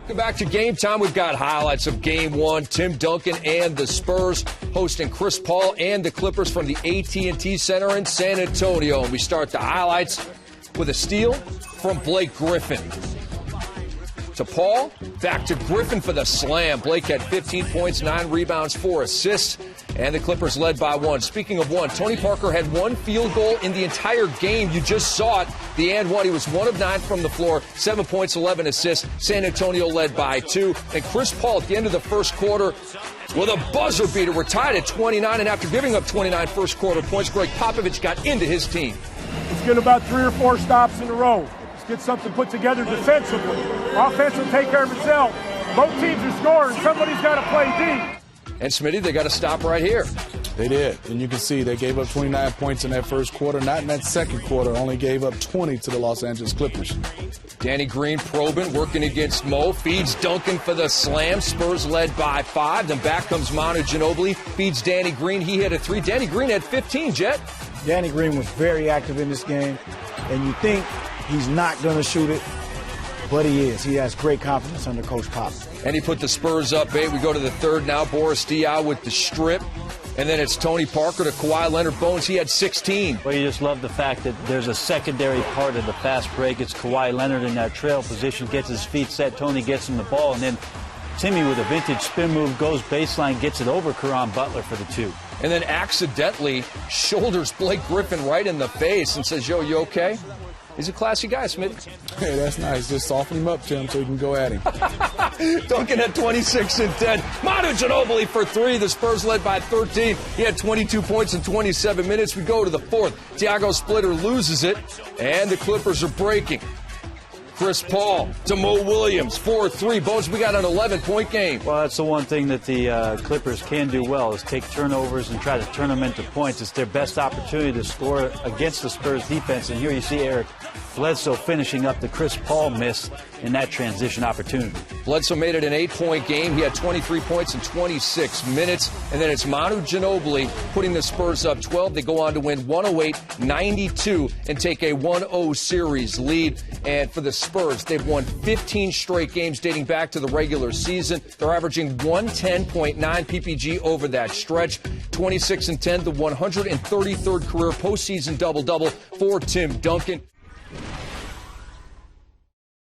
Welcome back to Game Time. We've got highlights of Game 1. Tim Duncan and the Spurs hosting Chris Paul and the Clippers from the AT&T Center in San Antonio. And we start the highlights with a steal from Blake Griffin. To Paul, back to Griffin for the slam. Blake had 15 points, 9 rebounds, 4 assists, and the Clippers led by 1. Speaking of 1, Tony Parker had 1 field goal in the entire game. You just saw it, the and 1. He was 1 of 9 from the floor, 7 points, 11 assists. San Antonio led by 2. And Chris Paul at the end of the first quarter with a buzzer beater. We're tied at 29, and after giving up 29 first quarter points, Greg Popovich got into his team. Let's get about 3 or 4 stops in a row. Get something put together defensively. Offense will take care of itself. Both teams are scoring. Somebody's got to play deep. And Smitty, they got to stop right here. They did. And you can see they gave up 29 points in that first quarter. Not in that second quarter. Only gave up 20 to the Los Angeles Clippers. Danny Green probing, working against Mo. Feeds Duncan for the slam. Spurs led by 5. Then back comes Manu Ginobili. Feeds Danny Green. He hit a 3. Danny Green had 15, Jet. Danny Green was very active in this game. And you think he's not going to shoot it, but he is. He has great confidence under Coach Pop. And he put the Spurs up 8. We go to the third now. Boris Diaw with the strip. And then it's Tony Parker to Kawhi Leonard. Bones, he had 16. Well, you just love the fact that there's a secondary part of the fast break. It's Kawhi Leonard in that trail position, gets his feet set. Tony gets him the ball. And then Timmy with a vintage spin move goes baseline, gets it over Caron Butler for the 2. And then accidentally shoulders Blake Griffin right in the face and says, yo, you okay? He's a classy guy, Smith. Hey, that's nice. Just soften him up, Tim, so you can go at him. Duncan had 26 and 10. Manu Ginobili for 3. The Spurs led by 13. He had 22 points in 27 minutes. We go to the fourth. Thiago Splitter loses it, and the Clippers are breaking. Chris Paul to Mo Williams, 4-3. Bones, we got an 11-point game. Well, that's the one thing that the Clippers can do well is take turnovers and try to turn them into points. It's their best opportunity to score against the Spurs defense. And here you see Eric Bledsoe finishing up the Chris Paul miss in that transition opportunity. Bledsoe made it an 8-point game. He had 23 points in 26 minutes. And then it's Manu Ginobili putting the Spurs up 12. They go on to win 108-92 and take a 1-0 series lead. And for the Spurs, they've won 15 straight games dating back to the regular season. They're averaging 110.9 PPG over that stretch. 26 and 10, the 133rd career postseason double-double for Tim Duncan.